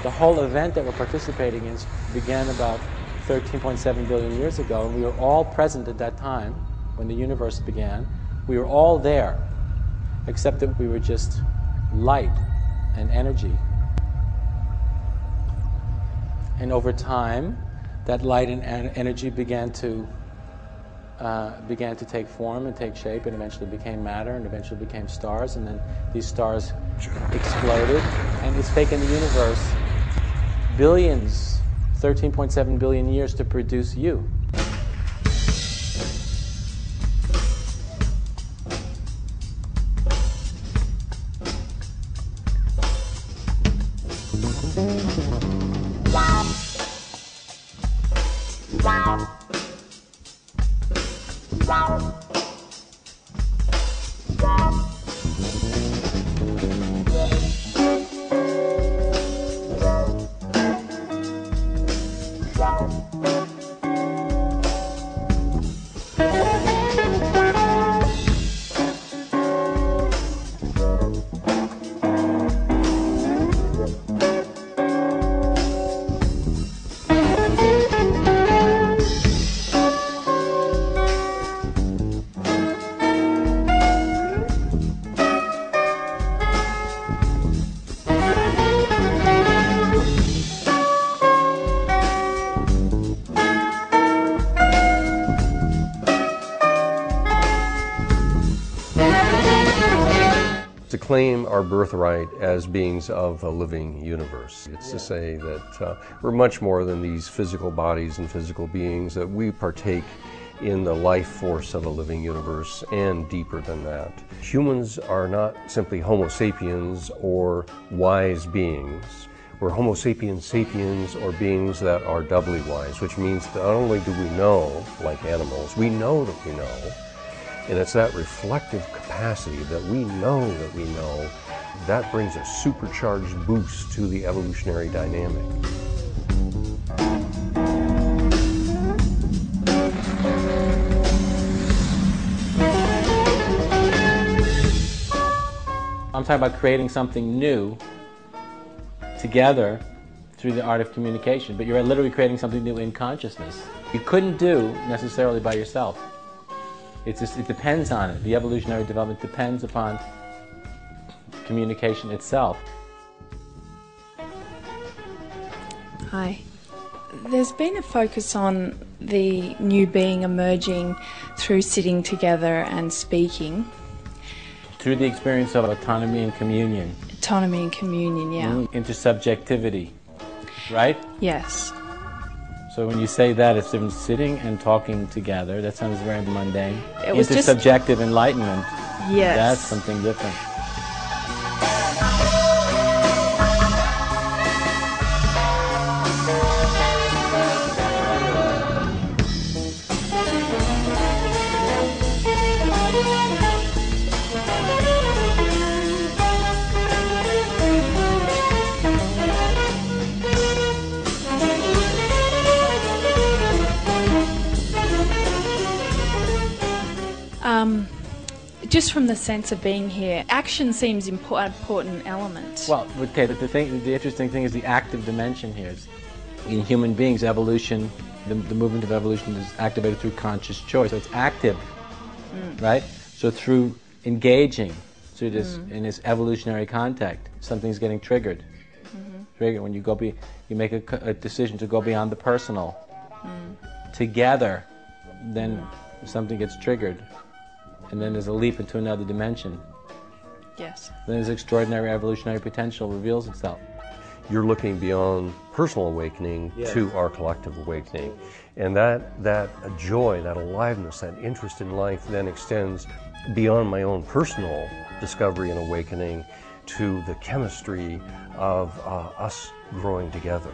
The whole event that we're participating in began about 13.7 billion years ago, and we were all present at that time when the universe began. We were all there, except that we were just light and energy. And over time, that light and energy began to take form and take shape, and eventually became matter, and eventually became stars, and then these stars exploded, and it's taken the universe billions, 13.7 billion years to produce you. To claim our birthright as beings of a living universe. It's to say that we're much more than these physical bodies and physical beings, that we partake in the life force of a living universe, and deeper than that. Humans are not simply Homo sapiens or wise beings. We're Homo sapiens sapiens, or beings that are doubly wise, which means that not only do we know, like animals, we know that we know. And it's that reflective capacity that we know, that brings a supercharged boost to the evolutionary dynamic. I'm talking about creating something new together through the art of communication, but you're literally creating something new in consciousness. You couldn't do necessarily by yourself. It depends on it. The evolutionary development depends upon communication itself. Hi. There's been a focus on the new being emerging through sitting together and speaking. Through the experience of autonomy and communion. Autonomy and communion, yeah. Intersubjectivity, right? Yes. So when you say that, it's different sitting and talking together. That sounds very mundane. It was Intersubjective enlightenment. Yes. That's something different. Just from the sense of being here, action seems an important element. Well, okay, the interesting thing is the active dimension here. In human beings, evolution, the movement of evolution is activated through conscious choice. So it's active, right? So through engaging through this in this evolutionary contact, something's getting triggered. Triggered when you make a decision to go beyond the personal. Together, then something gets triggered. And then there's a leap into another dimension. Yes. Then this extraordinary evolutionary potential reveals itself. You're looking beyond personal awakening to our collective awakening. And that joy, that aliveness, that interest in life then extends beyond my own personal discovery and awakening to the chemistry of us growing together.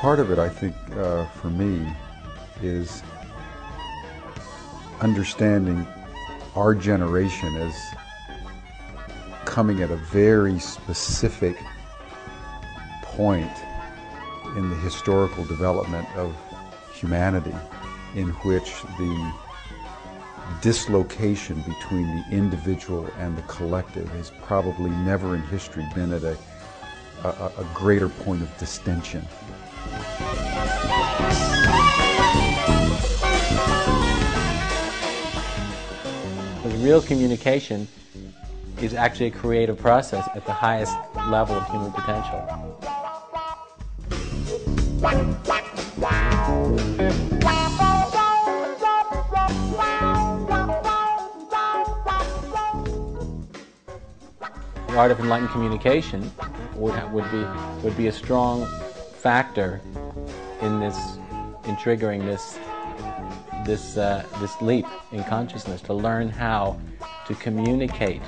Part of it, I think, for me, is understanding our generation as coming at a very specific point in the historical development of humanity in which the dislocation between the individual and the collective has probably never in history been at a greater point of distension. Because real communication is actually a creative process at the highest level of human potential. The art of enlightened communication would be a strong factor in triggering this leap in consciousness, to learn how to communicate,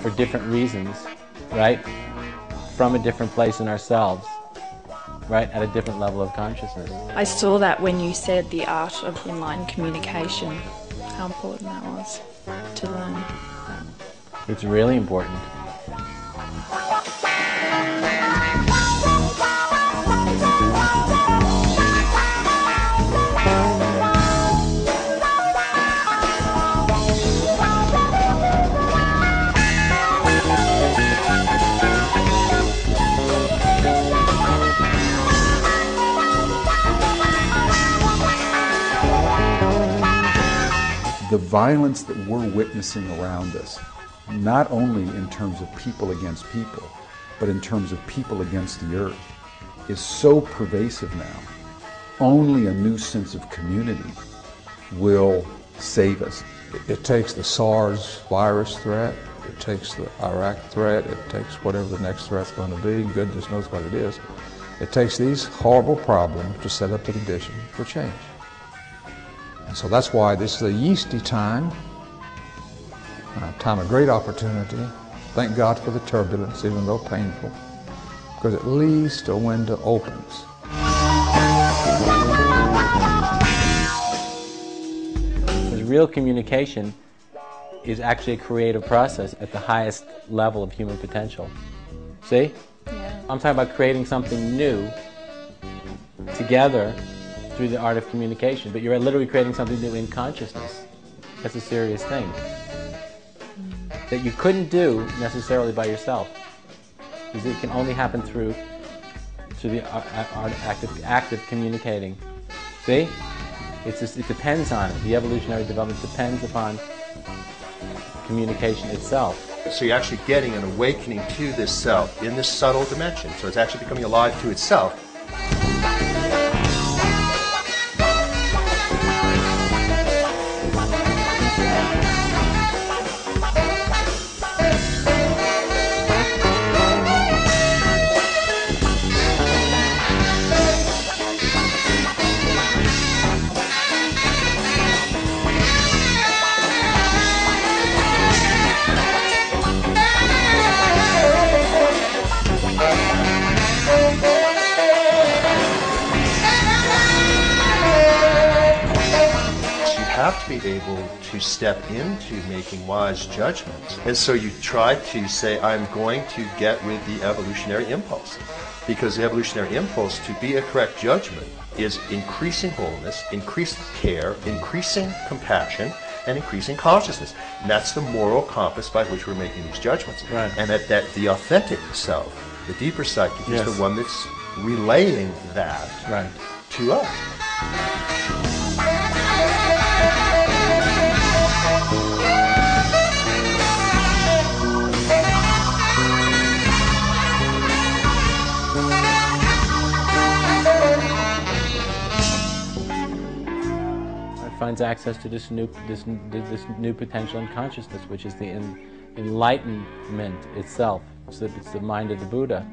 for different reasons, right? From a different place in ourselves, right? At a different level of consciousness. I saw that when you said the art of enlightened communication, how important that was to learn. It's really important. The violence that we're witnessing around us, not only in terms of people against people, but in terms of people against the earth, is so pervasive now. Only a new sense of community will save us. It takes the SARS virus threat, it takes the Iraq threat, it takes whatever the next threat's going to be, goodness knows what it is. It takes these horrible problems to set up the condition for change. And so that's why this is a yeasty time, a time of great opportunity. Thank God for the turbulence, even though painful, because at least a window opens. Because real communication is actually a creative process at the highest level of human potential. See? Yeah. I'm talking about creating something new together through the art of communication, but you're literally creating something new in consciousness. That's a serious thing that you couldn't do necessarily by yourself, because it can only happen through the act of communicating. See? It depends on it. The evolutionary development depends upon communication itself. So you're actually getting an awakening to this self in this subtle dimension. So it's actually becoming alive to itself. Have to be able to step into making wise judgments. And so you try to say, I'm going to get with the evolutionary impulse. Because the evolutionary impulse, to be a correct judgment, is increasing wholeness, increased care, increasing compassion, and increasing consciousness. And that's the moral compass by which we're making these judgments. Right. And that the authentic self, the deeper psychic, Yes. is the one that's relaying that Right. to us. Finds access to this new potential in consciousness, which is the enlightenment itself. So it's the mind of the Buddha.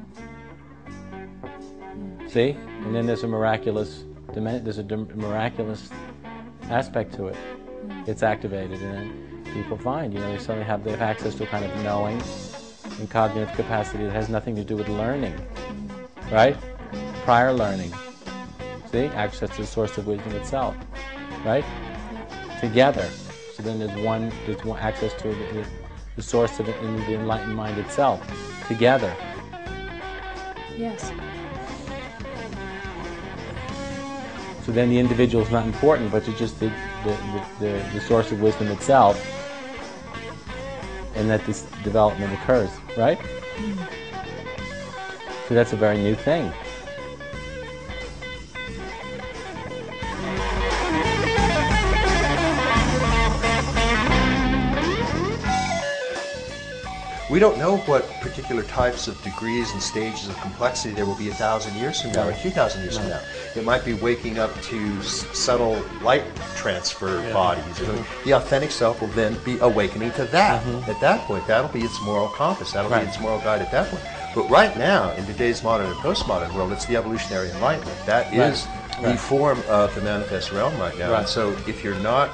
See, and then there's a miraculous miraculous aspect to it. It's activated, and then people find, they suddenly they have access to a kind of knowing and cognitive capacity that has nothing to do with learning, right? Prior learning. See, access to the source of wisdom itself. Right? Together. So then there's one access to the source of it in the enlightened mind itself. Together. Yes. So then the individual is not important, but it's just the source of wisdom itself, and that this development occurs, right? So that's a very new thing. We don't know what particular types of degrees and stages of complexity there will be 1,000 years from now or 2,000 years from now. It might be waking up to subtle light transfer bodies. And the authentic self will then be awakening to that. At that point, that'll be its moral compass. That'll be its moral guide at that point. But right now, in today's modern and postmodern world, it's the evolutionary enlightenment. That is the form of the manifest realm right now. And so if you're not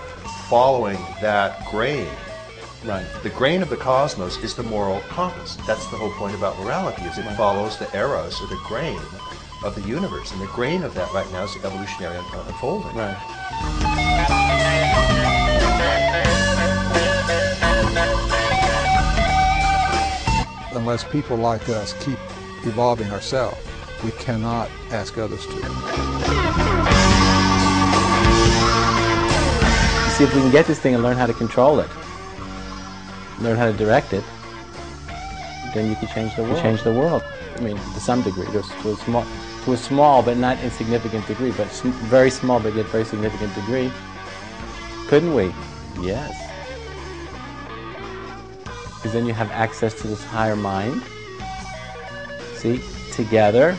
following that grain, the grain of the cosmos is the moral compass. That's the whole point about morality, is it follows the eros, or the grain of the universe. And the grain of that right now is the evolutionary unfolding. Unless people like us keep evolving ourselves, we cannot ask others to. You see, if we can get this thing and learn how to control it, learn how to direct it, then you can change the world. I mean, to some degree, to a small but not insignificant degree, but very small but yet very significant degree. Couldn't we? Yes. Because then you have access to this higher mind. See, together,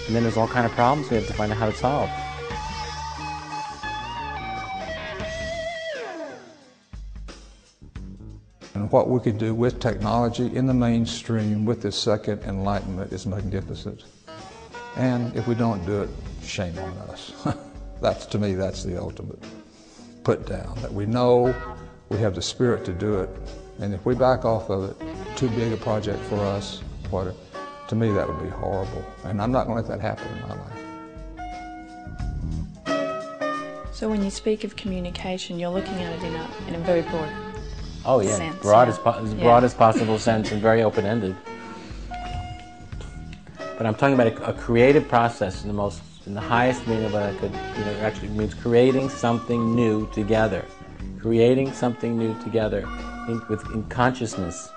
and then there's all kind of problems we have to find out how to solve. And what we can do with technology in the mainstream with this second enlightenment is magnificent. And if we don't do it, shame on us. To me, that's the ultimate put down, that we know we have the spirit to do it. And if we back off of it, too big a project for us, to me that would be horrible. And I'm not going to let that happen in my life. So when you speak of communication, you're looking at it in a very broad sense. Broad as possible sense, and very open-ended. But I'm talking about a creative process in the highest meaning of what I could, actually means creating something new together. Creating something new together in consciousness.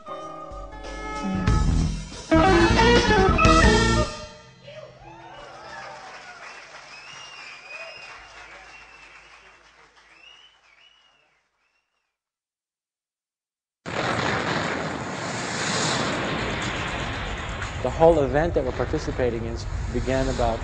The whole event that we're participating in began about